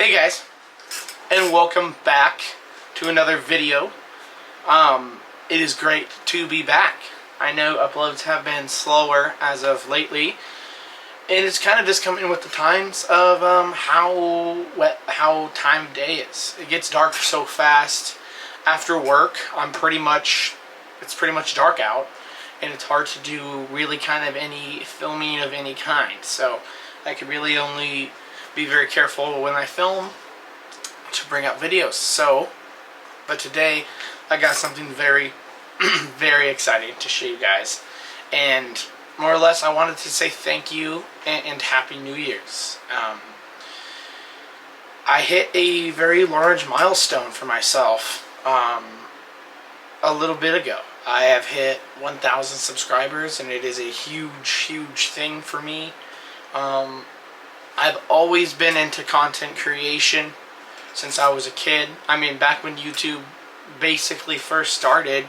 Hey guys, and welcome back to another video. It is great to be back. I know uploads have been slower as of lately, and it's kind of just coming with the times of how time of day is. It gets dark so fast. After work, it's pretty much dark out, and it's hard to do really kind of any filming of any kind. So I could really only be very careful when I film to bring out videos. But today I got something very, very exciting to show you guys. And more or less, I wanted to say thank you and Happy New Year's. I hit a very large milestone for myself a little bit ago. I have hit 1,000 subscribers, and it is a huge, huge thing for me. I've always been into content creation since I was a kid. I mean, back when YouTube basically first started,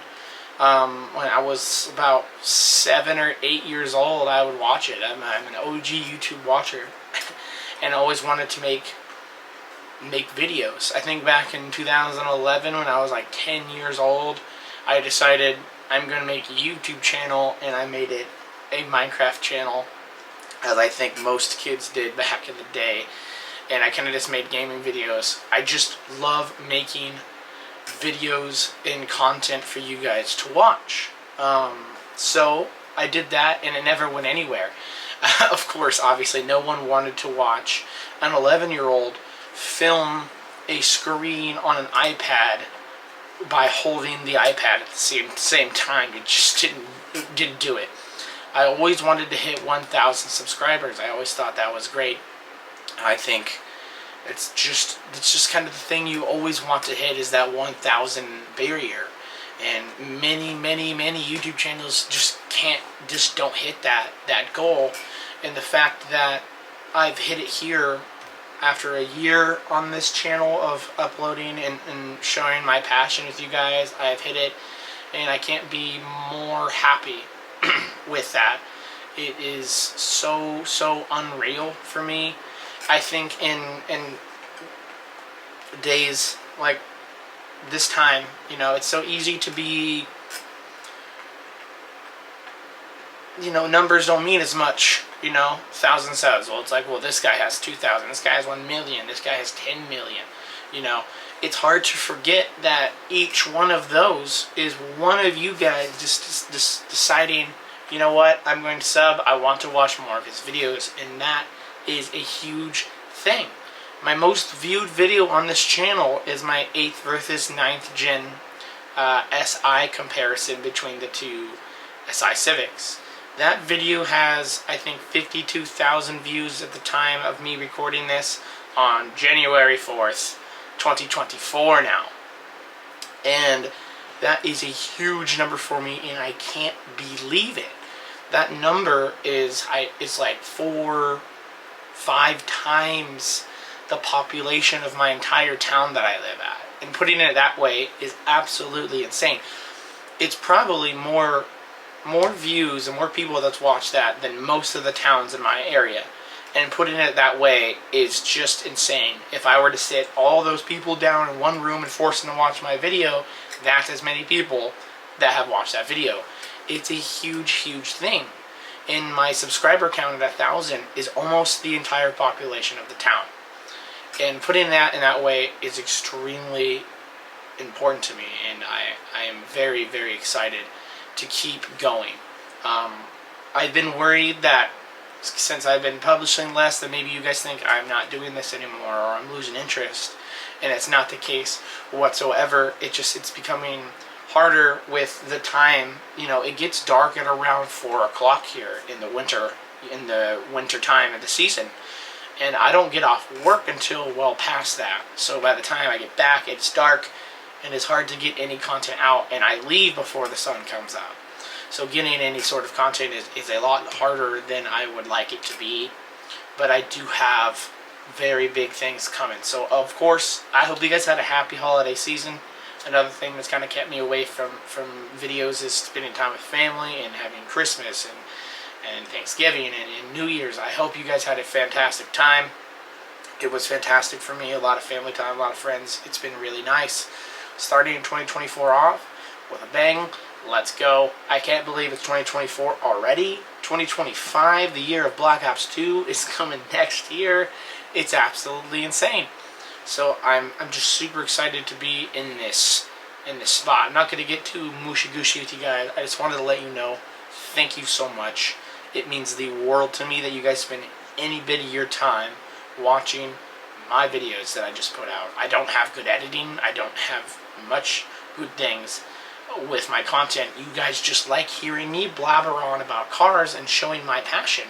when I was about 7 or 8 years old, I would watch it. I'm an OG YouTube watcher and always wanted to make videos. I think back in 2011, when I was like 10 years old, I decided I'm going to make a YouTube channel, and I made it a Minecraft channel, as I think most kids did back in the day. And I kind of just made gaming videos. I just love making videos and content for you guys to watch. So I did that, and it never went anywhere. Of course, obviously, no one wanted to watch an 11-year-old film a screen on an iPad by holding the iPad at the same time. It just didn't do it. I always wanted to hit 1,000 subscribers. I always thought that was great. I think it's just kind of the thing you always want to hit, is that 1,000 barrier. And many YouTube channels just don't hit that goal. And the fact that I've hit it here after a year on this channel of uploading and showing my passion with you guys, I've hit it, and I can't be more happy with that. It is so unreal for me. I think in days like this time, it's so easy to be, numbers don't mean as much. 1,000 subs, well, it's like, well, this guy has 2,000, this guy has 1 million, this guy has 10 million. It's hard to forget that each one of those is one of you guys just deciding, you know what, I'm going to sub, I want to watch more of his videos, and that is a huge thing. My most viewed video on this channel is my 8th versus 9th gen SI comparison between the two SI Civics. That video has, I think, 52,000 views at the time of me recording this on January 4th, 2024 now. And that is a huge number for me, and I can't believe it. That number is like 4-5 times the population of my entire town that I live at. And putting it that way is absolutely insane. It's probably more views and more people that's watched that than most of the towns in my area. And putting it that way is just insane. If I were to sit all those people down in one room and force them to watch my video, that's as many people that have watched that video. It's a huge, huge thing. And my subscriber count at 1,000 is almost the entire population of the town. And putting that in that way is extremely important to me, and I am very, very excited to keep going. I've been worried that since I've been publishing less, that maybe you guys think I'm not doing this anymore, or I'm losing interest, and it's not the case whatsoever. It's becoming harder with the time. It gets dark at around 4 o'clock here in the winter time of the season, and I don't get off work until well past that. So by the time I get back, it's dark, and it's hard to get any content out, and I leave before the sun comes out. So getting any sort of content is a lot harder than I would like it to be. But I do have very big things coming. So of course, I hope you guys had a happy holiday season. Another thing that's kind of kept me away from videos is spending time with family and having Christmas and Thanksgiving and New Year's. I hope you guys had a fantastic time. It was fantastic for me. A lot of family time, a lot of friends. It's been really nice. Starting 2024 off with a bang. Let's go. I can't believe it's 2024 already. 2025, the year of Black Ops 2, is coming next year. It's absolutely insane. So I'm just super excited to be in this spot. I'm not going to get too mushy-gushy with you guys. I just wanted to let you know, thank you so much. It means the world to me that you guys spend any bit of your time watching my videos that I just put out. I don't have good editing. I don't have much good things with my content. You guys just like hearing me blabber on about cars and showing my passion,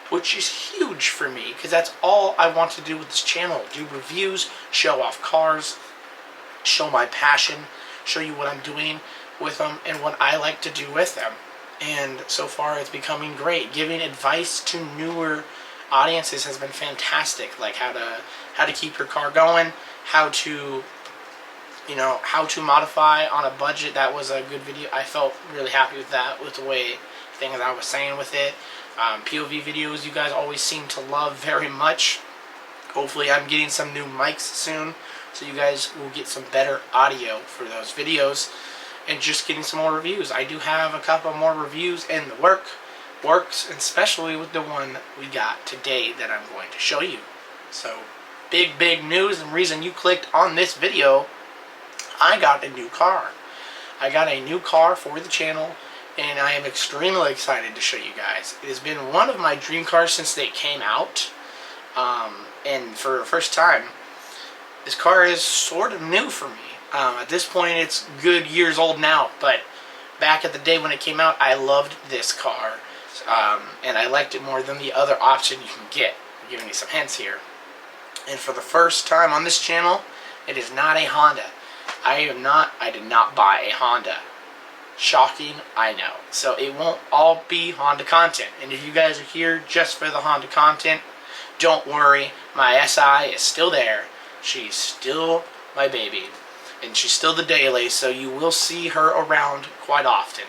which is huge for me, because that's all I want to do with this channel. Do reviews, show off cars, show my passion, show you what I'm doing with them and what I like to do with them. And so far it's becoming great. Giving advice to newer audiences has been fantastic, like how to keep your car going, how to modify on a budget. That was a good video. I felt really happy with that, with the way things I was saying with it. POV videos you guys always seem to love very much. Hopefully I'm getting some new mics soon, so you guys will get some better audio for those videos, and just getting some more reviews. I do have a couple more reviews in the works, and especially with the one we got today that I'm going to show you. So big news, and reason you clicked on this video, I got a new car. I got a new car for the channel, and I am extremely excited to show you guys. It has been one of my dream cars since they came out, and for the first time, this car is sort of new for me. At this point, it's good years old now, but back at the day when it came out, I loved this car, and I liked it more than the other option you can get. I'm giving you some hints here. And for the first time on this channel, it is not a Honda. I did not buy a Honda. Shocking, I know. So it won't all be Honda content. And if you guys are here just for the Honda content, don't worry. My SI is still there. She's still my baby. And she's still the daily, so you will see her around quite often.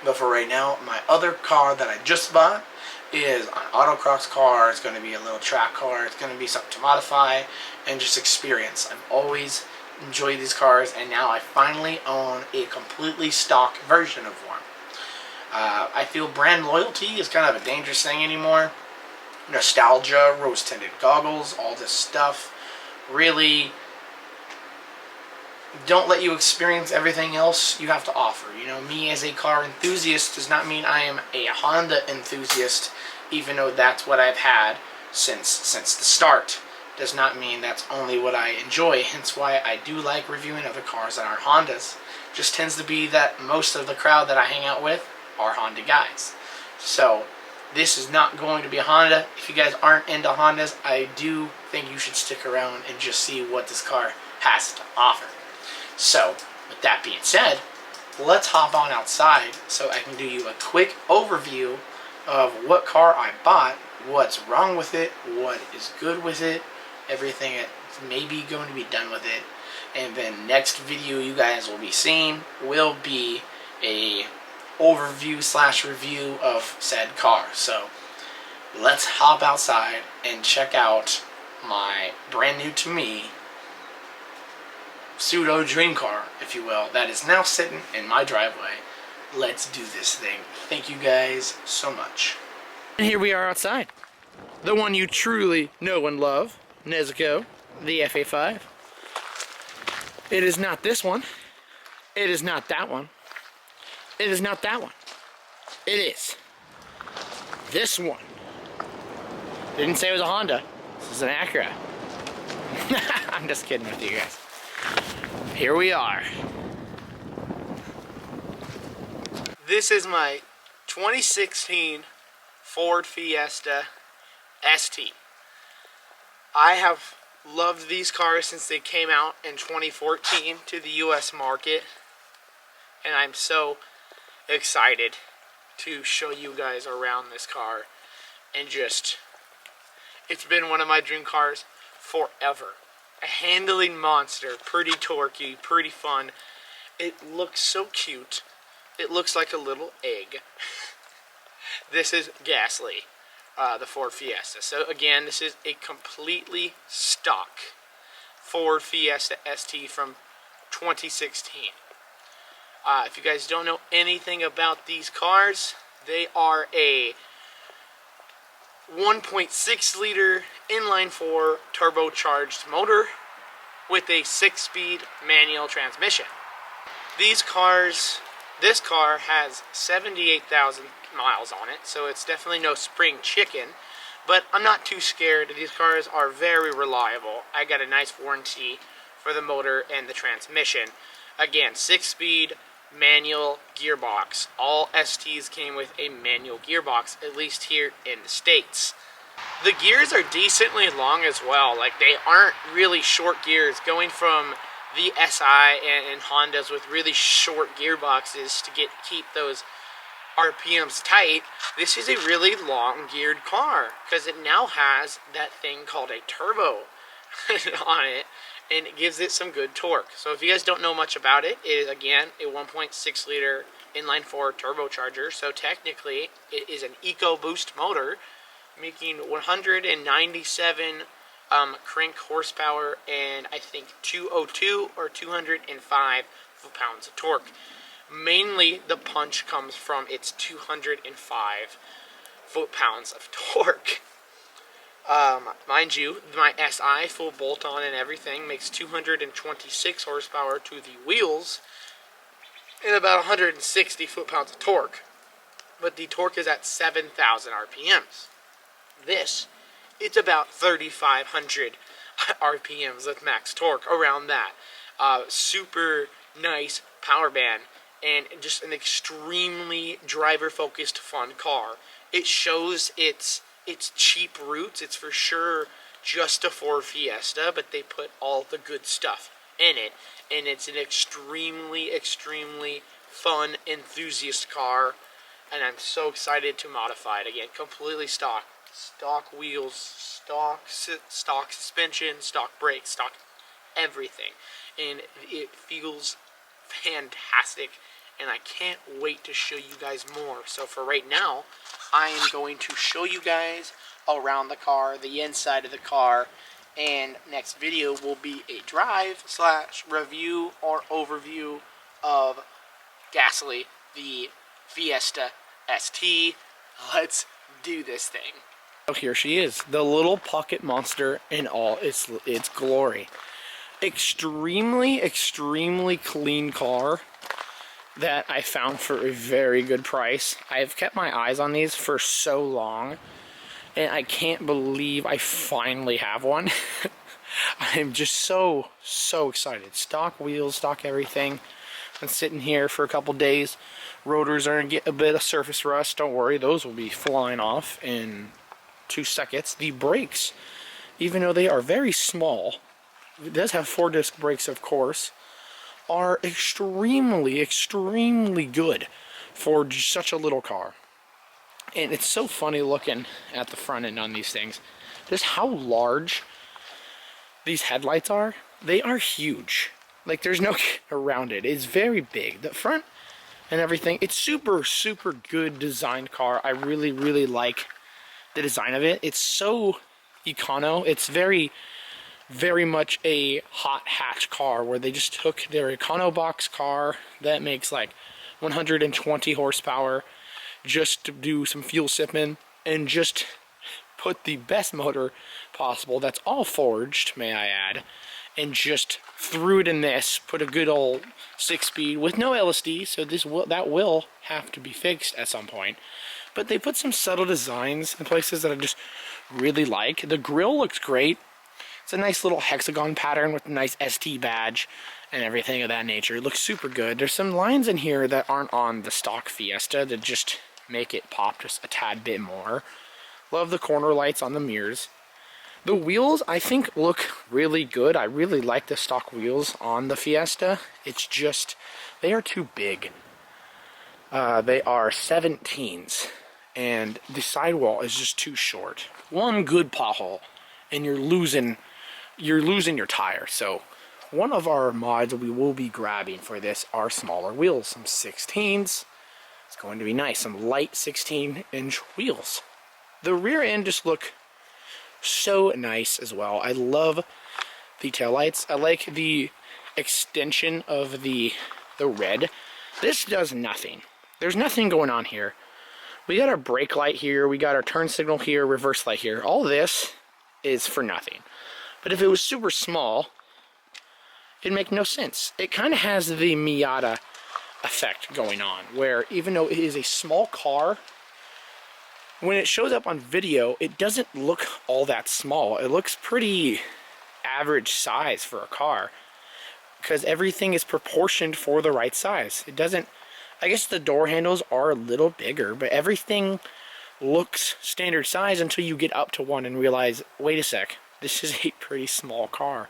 But for right now, my other car that I just bought is an autocross car. It's going to be a little track car. It's going to be something to modify and just experience. I've always enjoyed these cars, and now I finally own a completely stock version of one. I feel brand loyalty is kind of a dangerous thing anymore. Nostalgia, rose-tinted goggles, all this stuff really don't let you experience everything else you have to offer. You know, me as a car enthusiast does not mean I am a Honda enthusiast, even though that's what I've had since the start. Does not mean that's only what I enjoy, hence why I do like reviewing other cars that aren't Hondas. Just tends to be that most of the crowd that I hang out with are Honda guys. So this is not going to be a Honda. If you guys aren't into Hondas, I do think you should stick around and just see what this car has to offer. So with that being said, let's hop on outside so I can do you a quick overview of what car I bought, what's wrong with it, what is good with it, everything that's maybe going to be done with it. And then next video you guys will be seeing will be a overview / review of said car. So let's hop outside and check out my brand new to me pseudo dream car, if you will, that is now sitting in my driveway. Let's do this thing. Thank you guys so much. And here we are outside. The one you truly know and love, Nezuko, the FA5. It is not this one. It is not that one. It is not that one. It is this one. Didn't say it was a Honda. This is an Acura. I'm just kidding with you guys. Here we are. This is my 2016 Ford Fiesta ST. I have loved these cars since they came out in 2014 to the US market, and I'm so excited to show you guys around this car. And just, it's been one of my dream cars forever. A handling monster, pretty torquey, pretty fun. It looks so cute. It looks like a little egg. This is Gasly, the Ford Fiesta. So again, this is a completely stock Ford Fiesta ST from 2016. If you guys don't know anything about these cars, they are a 1.6 liter inline 4 turbocharged motor with a 6-speed manual transmission. This car has 78,000 miles on it, so it's definitely no spring chicken, but I'm not too scared. These cars are very reliable. I got a nice warranty for the motor and the transmission. Again, 6-speed manual gearbox. All STs came with a manual gearbox, at least here in the States. The gears are decently long as well. Like, they aren't really short gears. Going from the SI and Hondas with really short gearboxes to keep those RPMs tight, this is a really long geared car because it now has that thing called a turbo on it, and it gives it some good torque. So if you guys don't know much about it, it is again a 1.6 liter inline 4 turbocharger. So technically it is an EcoBoost motor, making 197 crank horsepower and I think 202 or 205 foot-pounds of torque. Mainly the punch comes from its 205 foot-pounds of torque. Mind you, my SI, full bolt-on and everything, makes 226 horsepower to the wheels and about 160 foot-pounds of torque. But the torque is at 7,000 RPMs. This, it's about 3,500 RPMs with max torque, around that. Super nice power band, and just an extremely driver-focused, fun car. It shows its cheap roots. It's for sure just a Ford Fiesta, but they put all the good stuff in it, and it's an extremely, extremely fun, enthusiast car, and I'm so excited to modify it. Again, completely stock wheels, stock suspension, stock brakes, stock everything, and it feels fantastic, and I can't wait to show you guys more. So for right now, I am going to show you guys around the car, the inside of the car, and next video will be a drive / review or overview of Gasly, the Fiesta ST. Let's do this thing. Oh, here she is, the little pocket monster in all its glory. Extremely, extremely clean car that I found for a very good price. I've kept my eyes on these for so long, and I can't believe I finally have one. I'm just so excited. Stock wheels, stock everything. Been sitting here for a couple days. Rotors are gonna get a bit of surface rust. Don't worry, those will be flying off in 2 seconds. The brakes, even though they are very small, it does have 4-disc brakes, of course, are extremely, extremely good for just such a little car. And it's so funny looking at the front end on these things. Just how large these headlights are. They are huge. Like, there's no around it. It's very big. The front and everything. It's super, super good designed car. I really, really like the design of it. It's so econo. It's very, very much a hot hatch car where they just took their econo box car that makes like 120 horsepower just to do some fuel sipping and just put the best motor possible, that's all forged, may I add, and just threw it in this, put a good old 6-speed with no LSD, so that will have to be fixed at some point. But they put some subtle designs in places that I just really like. The grille looks great. It's a nice little hexagon pattern with a nice ST badge and everything of that nature. It looks super good. There's some lines in here that aren't on the stock Fiesta that just make it pop just a tad bit more. Love the corner lights on the mirrors. The wheels, I think, look really good. I really like the stock wheels on the Fiesta. It's just, they are too big. They are 17s, and the sidewall is just too short. One good pothole, and you're losing your tire. So one of our mods we will be grabbing for this are smaller wheels, some 16s. It's going to be nice, some light 16-inch wheels. The rear end just look so nice as well. I love the taillights. I like the extension of the red. This does nothing. There's nothing going on here. We got our brake light here, we got our turn signal here, reverse light here. All this is for nothing. But if it was super small, it'd make no sense. It kind of has the Miata effect going on, where even though it is a small car, when it shows up on video, it doesn't look all that small. It looks pretty average size for a car, because everything is proportioned for the right size. It doesn't, I guess the door handles are a little bigger, but everything looks standard size until you get up to one and realize, wait a sec, this is a pretty small car.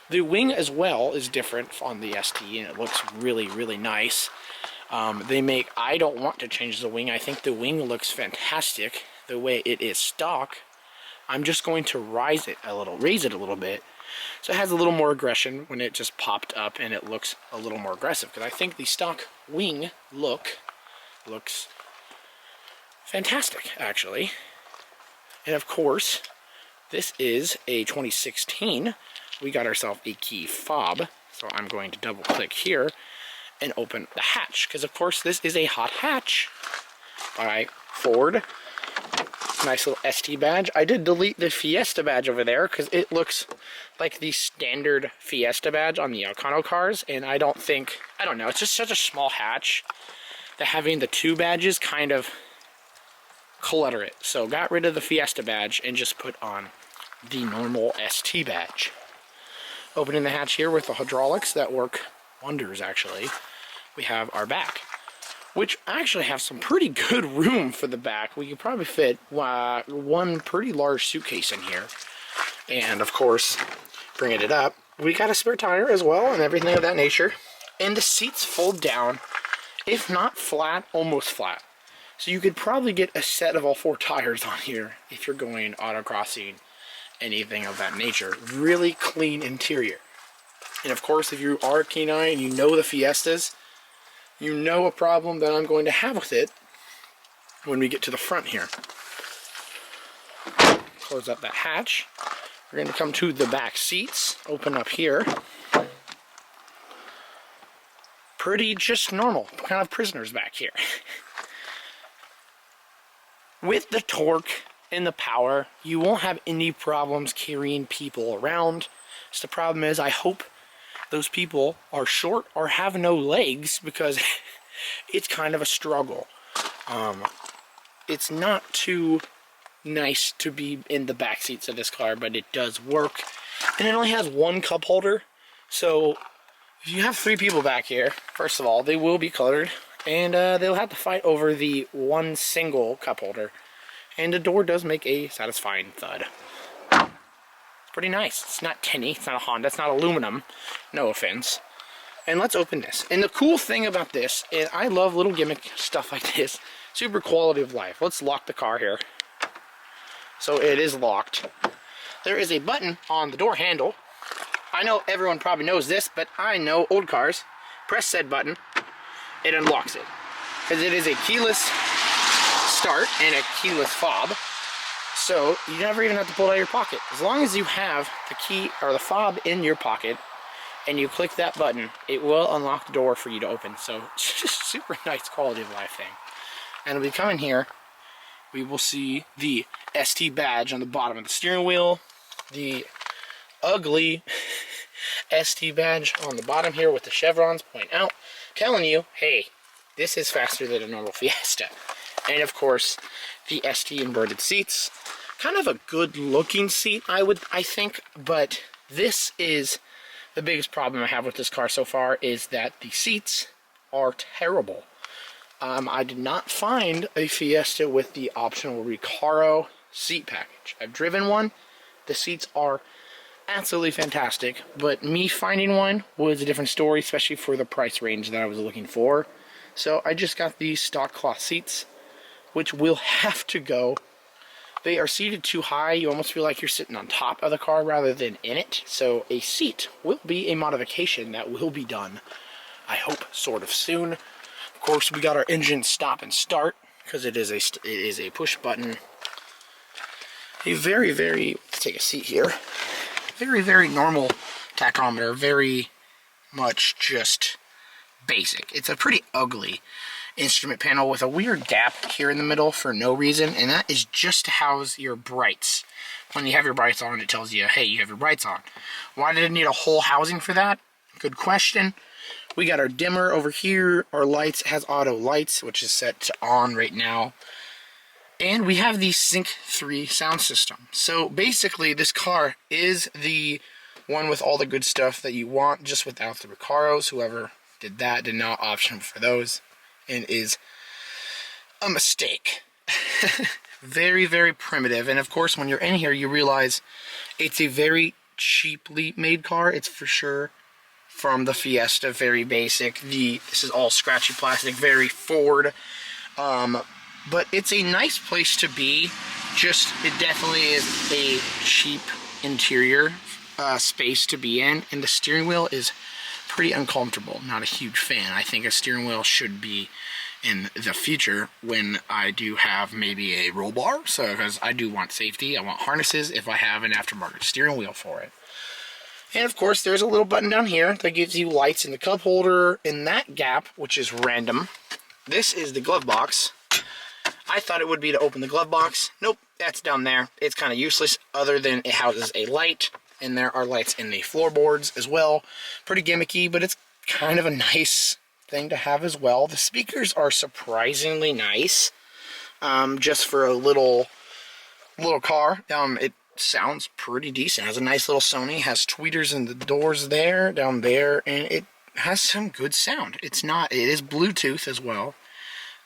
The wing as well is different on the ST, and it looks really, really nice. I don't want to change the wing. I think the wing looks fantastic the way it is stock. I'm just going to raise it a little bit, so it has a little more aggression when it just popped up and it looks a little more aggressive, because I think the stock wing looks fantastic, actually. And of course, this is a 2016. We got ourselves a key fob, so I'm going to double click here and open the hatch, because of course this is a hot hatch by Ford. Nice little ST badge. I did delete the Fiesta badge over there because it looks like the standard Fiesta badge on the Elcano cars, and I don't know, it's just such a small hatch that having the two badges kind of clutter it. So got rid of the Fiesta badge and just put on the normal ST badge. Opening the hatch here with the hydraulics that work wonders, actually. We have our back, which actually have some pretty good room for the back. We could probably fit one pretty large suitcase in here. And of course, bringing it up, we got a spare tire as well and everything of that nature. And the seats fold down, if not flat, almost flat. So you could probably get a set of all four tires on here if you're going autocrossing, anything of that nature. Really clean interior. And of course, if you are a keen eye and you know the Fiestas, you know a problem that I'm going to have with it when we get to the front here. Close up that hatch. We're going to come to the back seats. Open up here. Pretty just normal, kind of prisoners back here. With the torque and the power, you won't have any problems carrying people around. So the problem is, I hope those people are short or have no legs, because it's kind of a struggle. It's not too nice to be in the back seats of this car, but it does work. And it only has one cup holder, so if you have three people back here, first of all, they will be cluttered, and they'll have to fight over the one single cup holder. And the door does make a satisfying thud. Pretty nice. It's not tinny, it's not a Honda, it's not aluminum, no offense. And let's open this. And the cool thing about this is I love little gimmick stuff like this. Super quality of life. Let's lock the car here. So it is locked. There is a button on the door handle. I know everyone probably knows this, but I know old cars. Press said button, it unlocks it. Because it is a keyless start and a keyless fob. So you never even have to pull it out of your pocket. As long as you have the key or the fob in your pocket and you click that button, it will unlock the door for you to open. So it's just super nice quality of life thing. And we come in here, we will see the ST badge on the bottom of the steering wheel, the ugly ST badge on the bottom here with the chevrons pointing out, telling you, hey, this is faster than a normal Fiesta. And of course, the ST inverted seats. Kind of a good looking seat, I think, but this is the biggest problem I have with this car so far, is that the seats are terrible. I did not find a Fiesta with the optional Recaro seat package. I've driven one. The seats are absolutely fantastic, but me finding one was a different story, especially for the price range that I was looking for. So I just got these stock cloth seats, which will have to go. They are seated too high. You almost feel like you're sitting on top of the car rather than in it. So a seat will be a modification that will be done, I hope, sort of soon. Of course, we got our engine stop and start, because it is a push button a very, very, let's take a seat here, very, very normal tachometer, very much just basic. It's a pretty ugly instrument panel with a weird gap here in the middle for no reason, and that is just to house your brights. When you have your brights on, it tells you, hey, you have your brights on. Why did it need a whole housing for that? Good question. We got our dimmer over here. Our lights has auto lights, which is set to on right now. And we have the Sync 3 sound system. So basically, this car is the one with all the good stuff that you want, just without the Recaros. Whoever did that did not option for those, and is a mistake. Very, very primitive. And of course, when you're in here, you realize it's a very cheaply made car. It's for sure from the Fiesta, very basic. This is all scratchy plastic, very Ford. But it's a nice place to be. Just, it definitely is a cheap interior space to be in. And the steering wheel is pretty uncomfortable. Not a huge fan. I think a steering wheel should be in the future when I do have maybe a roll bar. So, because I do want safety, I want harnesses if I have an aftermarket steering wheel for it. And of course, there's a little button down here that gives you lights in the cup holder. In that gap, which is random, this is the glove box. I thought it would be to open the glove box. Nope, that's down there. It's kind of useless other than it houses a light. And there are lights in the floorboards as well. Pretty gimmicky, but it's kind of a nice thing to have as well. The speakers are surprisingly nice. Just for a little car. It sounds pretty decent. It has a nice little Sony. Has tweeters in the doors there, down there, and it has some good sound. It is Bluetooth as well.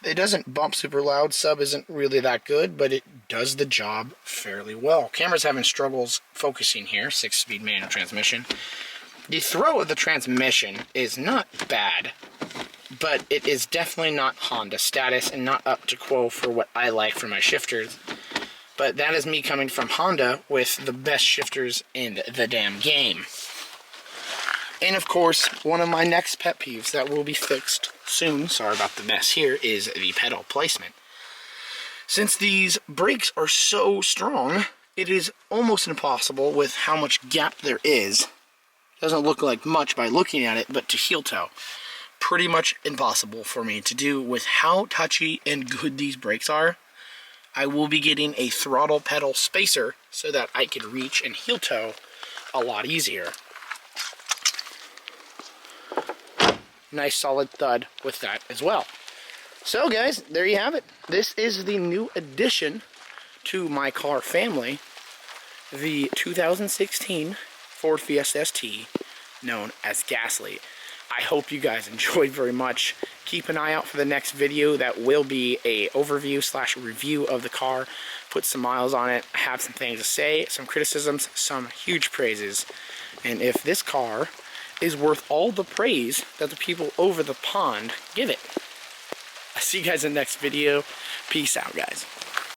It doesn't bump super loud. Sub isn't really that good, but it does the job fairly well. Camera's having struggles focusing here. 6-speed manual transmission. The throw of the transmission is not bad, but it is definitely not Honda status and not up to quo for what I like for my shifters. But that is me coming from Honda with the best shifters in the damn game. And of course, one of my next pet peeves that will be fixed soon, sorry about the mess here, is the pedal placement. Since these brakes are so strong, it is almost impossible with how much gap there is. Doesn't look like much by looking at it, but to heel toe, pretty much impossible for me to do with how touchy and good these brakes are. I will be getting a throttle pedal spacer so that I can reach and heel toe a lot easier. Nice solid thud with that as well. So guys, there you have it. This is the new addition to my car family, the 2016 Ford Fiesta ST, known as Gasly. I hope you guys enjoyed very much. Keep an eye out for the next video. That will be a overview / review of the car. Put some miles on it. I have some things to say, some criticisms, some huge praises. And if this car is worth all the praise that the people over the pond give it. I'll see you guys in the next video. Peace out, guys.